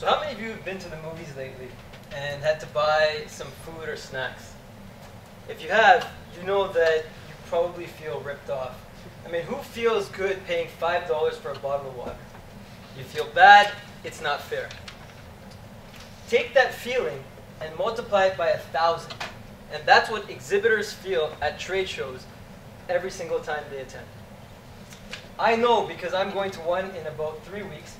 So how many of you have been to the movies lately and had to buy some food or snacks? If you have, you know that you probably feel ripped off. I mean, who feels good paying $5 for a bottle of water? You feel bad, it's not fair. Take that feeling and multiply it by 1,000. And that's what exhibitors feel at trade shows every single time they attend. I know because I'm going to one in about 3 weeks,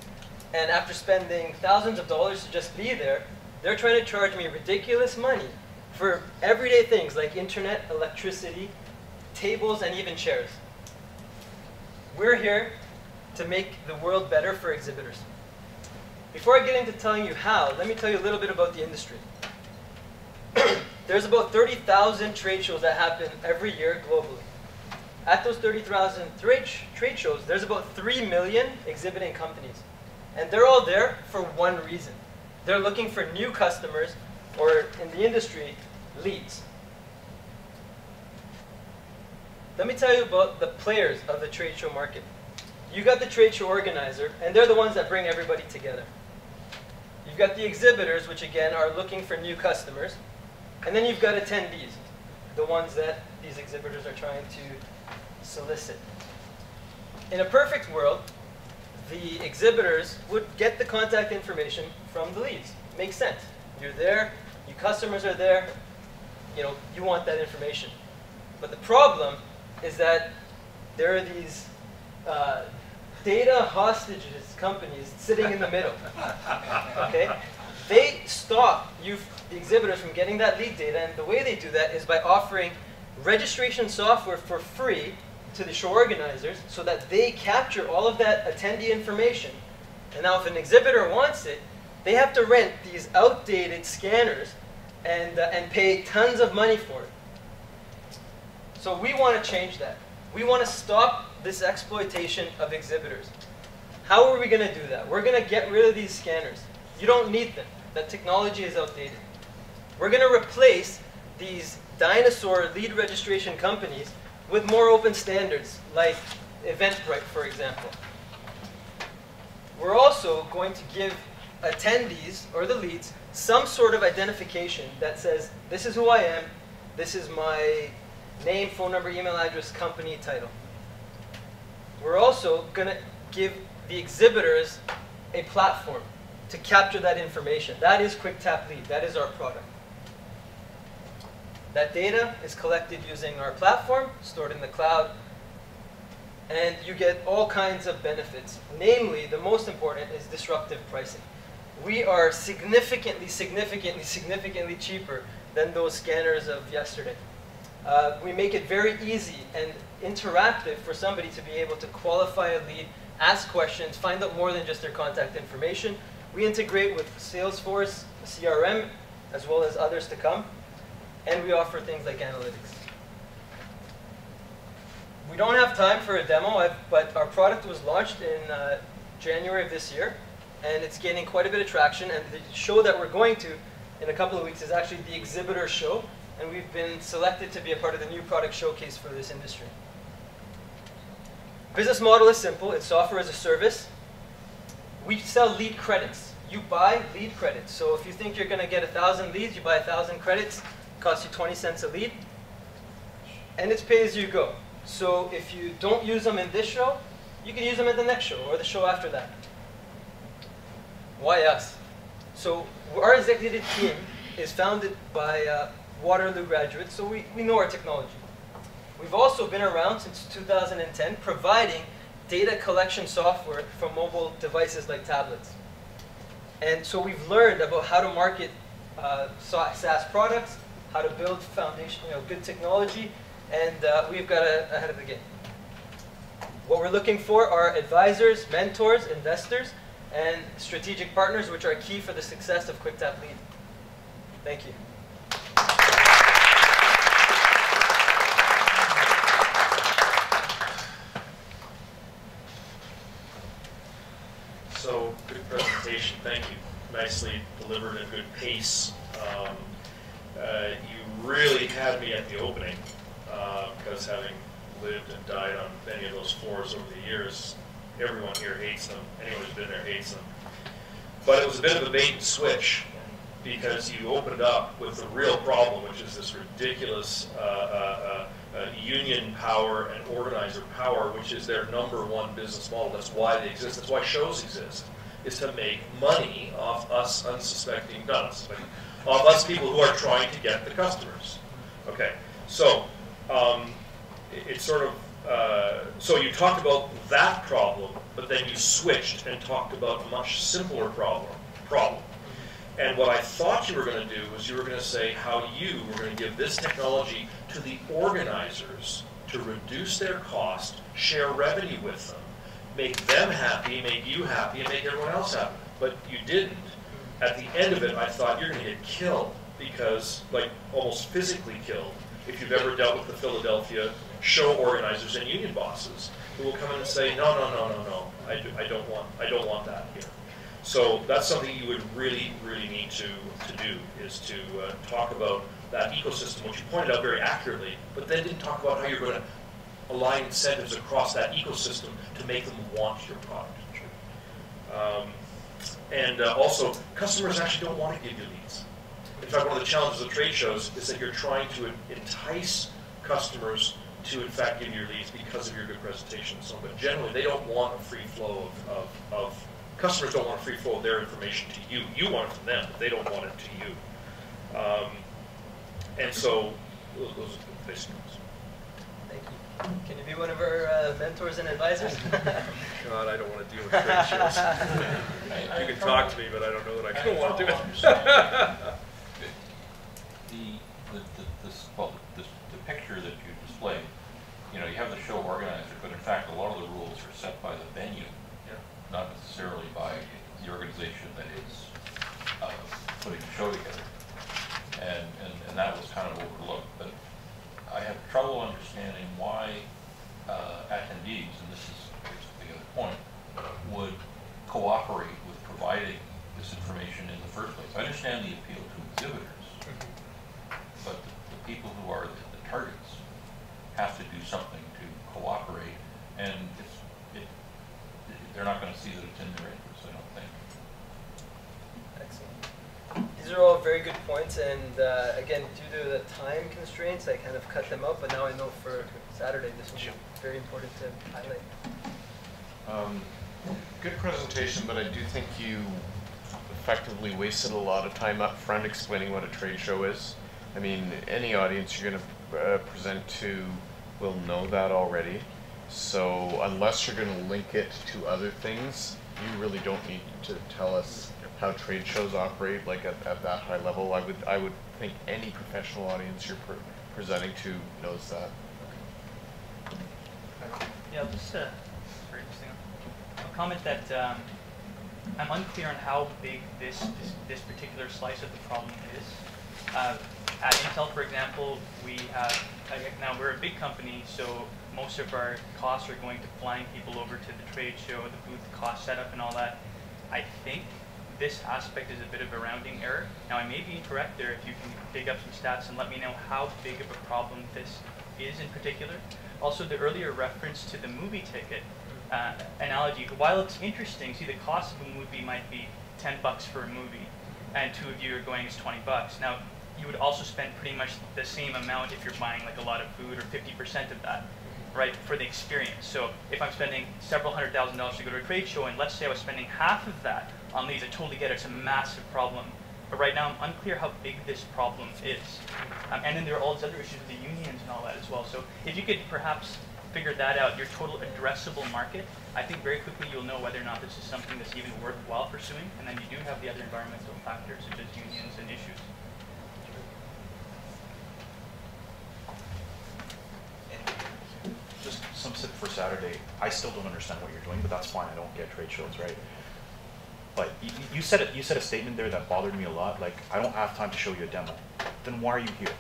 and after spending thousands of dollars to just be there, they're trying to charge me ridiculous money for everyday things like internet, electricity, tables, and even chairs. We're here to make the world better for exhibitors. Before I get into telling you how, let me tell you a little bit about the industry. There's about 30,000 trade shows that happen every year globally. At those 30,000 trade shows, there's about 3 million exhibiting companies. And they're all there for one reason. They're looking for new customers, or in the industry, leads. Let me tell you about the players of the trade show market. You got the trade show organizer, and they're the ones that bring everybody together. You've got the exhibitors, which again are looking for new customers. And then you've got attendees, the ones that these exhibitors are trying to solicit. In a perfect world, the exhibitors would get the contact information from the leads. Makes sense. You're there, your customers are there, you want that information. But the problem is that there are these data hostages companies sitting in the middle. Okay? They stop you, the exhibitors, from getting that lead data, and the way they do that is by offering registration software for free to the show organizers so that they capture all of that attendee information. And now if an exhibitor wants it, they have to rent these outdated scanners and pay tons of money for it. So we want to change that. We want to stop this exploitation of exhibitors. How are we going to do that? We're going to get rid of these scanners. You don't need them. That technology is outdated. We're going to replace these dinosaur lead registration companies with more open standards, like Eventbrite, for example. We're also going to give attendees, or the leads, some sort of identification that says, this is who I am, this is my name, phone number, email address, company, title. We're also going to give the exhibitors a platform to capture that information. That is QuickTapLead. That is our product. That data is collected using our platform, stored in the cloud, and you get all kinds of benefits. Namely, the most important is disruptive pricing. We are significantly cheaper than those scanners of yesterday. We make it very easy and interactive for somebody to be able to qualify a lead, ask questions, find out more than just their contact information. We integrate with Salesforce, CRM, as well as others to come. And we offer things like analytics. We don't have time for a demo, but our product was launched in January of this year, and it's gaining quite a bit of traction. And the show that we're going to in a couple of weeks is actually the exhibitor show, and we've been selected to be a part of the new product showcase for this industry. Business model is simple. It's software as a service. We sell lead credits. You buy lead credits. So if you think you're going to get 1,000 leads, you buy 1,000 credits. It costs you 20 cents a lead. And it's pay as you go. So if you don't use them in this show, you can use them at the next show or the show after that. Why us? So our executive team is founded by Waterloo graduates, so we know our technology. We've also been around since 2010 providing data collection software for mobile devices like tablets. And so we've learned about how to market SaaS products, how to build foundation, good technology, and we've got ahead of the game. What we're looking for are advisors, mentors, investors, and strategic partners, which are key for the success of QuickTapLead. Thank you. So, good presentation, thank you. Nicely delivered at a good pace. You really had me at the opening, because having lived and died on many of those floors over the years, everyone here hates them. Anyone who's been there hates them. But it was a bit of a bait and switch because you opened up with the real problem, which is this ridiculous union power and organizer power, which is their #1 business model. That's why they exist. That's why shows exist, is to make money off us unsuspecting, not unsuspecting, off us people who are trying to get the customers. Okay, so it's sort of, so you talked about that problem, but then you switched and talked about a much simpler problem. And what I thought you were going to do was you were going to say how you were going to give this technology to the organizers to reduce their cost, share revenue with them, make them happy, make you happy, and make everyone else happy. But you didn't. At the end of it, I thought you're going to get killed because, like, almost physically killed, if you've ever dealt with the Philadelphia show organizers and union bosses who will come in and say, no, I don't want that here. So that's something you would really, really need to do, is to talk about that ecosystem, which you pointed out very accurately, but then didn't talk about how you're going to align incentives across that ecosystem to make them want your product. And also, customers actually don't want to give you leads. In fact, one of the challenges of trade shows is that you're trying to entice customers to, in fact, give you your leads because of your good presentation and so on. But generally, they don't want a free flow of customers don't want a free flow of their information to you. You want it from them, but they don't want it to you. And so, those are the basic ones. Thank you. Can you be one of our mentors and advisors? God, I don't want to deal with trade shows. You can talk to me, but I don't know that I want to do it. The picture that you displayed, you have the show organizer, but in fact, a lot of the rules are set by the venue, not necessarily by the organization that is putting the show together. And that was kind of overlooked. But I have trouble understanding why attendees, and this is the other point, would cooperate with providing this information in the first place. I understand the appeal to exhibitors, but the people who are the targets have to do something to cooperate, and they're not going to see that it's in their interest, I don't think. Excellent. These are all very good points, and again, due to the time constraints, I kind of cut them up, but now I know for Saturday this will be very important to highlight. Good presentation, but I do think you effectively wasted a lot of time up front explaining what a trade show is. I mean, any audience you're going to present to will know that already. So unless you're going to link it to other things, you really don't need to tell us how trade shows operate, like at that high level. I would think any professional audience you're presenting to knows that. Yeah, just very interesting. I'll comment that I'm unclear on how big this particular slice of the problem is. At Intel, for example, we have, now we're a big company, so most of our costs are going to flying people over to the trade show, the booth cost setup and all that. I think this aspect is a bit of a rounding error. Now, I may be incorrect there. If you can dig up some stats and let me know how big of a problem this is in particular. Also, the earlier reference to the movie ticket analogy, while it's interesting, see, the cost of a movie might be $10 for a movie, and two of you are going as $20. Now, you would also spend pretty much the same amount if you're buying like a lot of food, or 50% of that, right, for the experience. So if I'm spending several $100,000 to go to a trade show, and let's say I was spending half of that on leads, I totally get it. It's a massive problem. But right now, I'm unclear how big this problem is. And then there are all these other issues with the unions and all that as well. So if you could perhaps figure that out, your total addressable market, I think very quickly you'll know whether or not this is something that's even worthwhile pursuing. And then you do have the other environmental factors, such as unions and issues. Just some tip for Saturday. I still don't understand what you're doing, but that's fine. I don't get trade shows, right? But you said a statement there that bothered me a lot. Like, I don't have time to show you a demo. Then why are you here?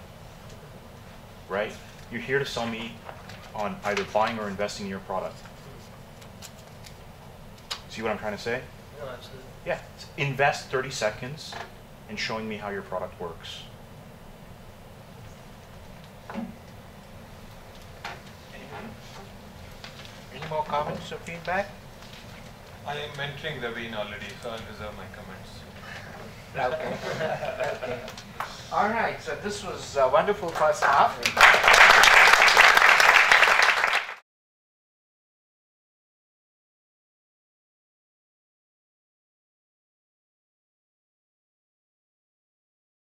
Right? You're here to sell me on either buying or investing in your product. See what I'm trying to say? No, absolutely. Yeah. Invest 30 seconds in showing me how your product works. Any more comments or feedback? I am mentoring Ravin already, so I'll reserve my comments. Okay. Okay. All right. So this was a wonderful first half.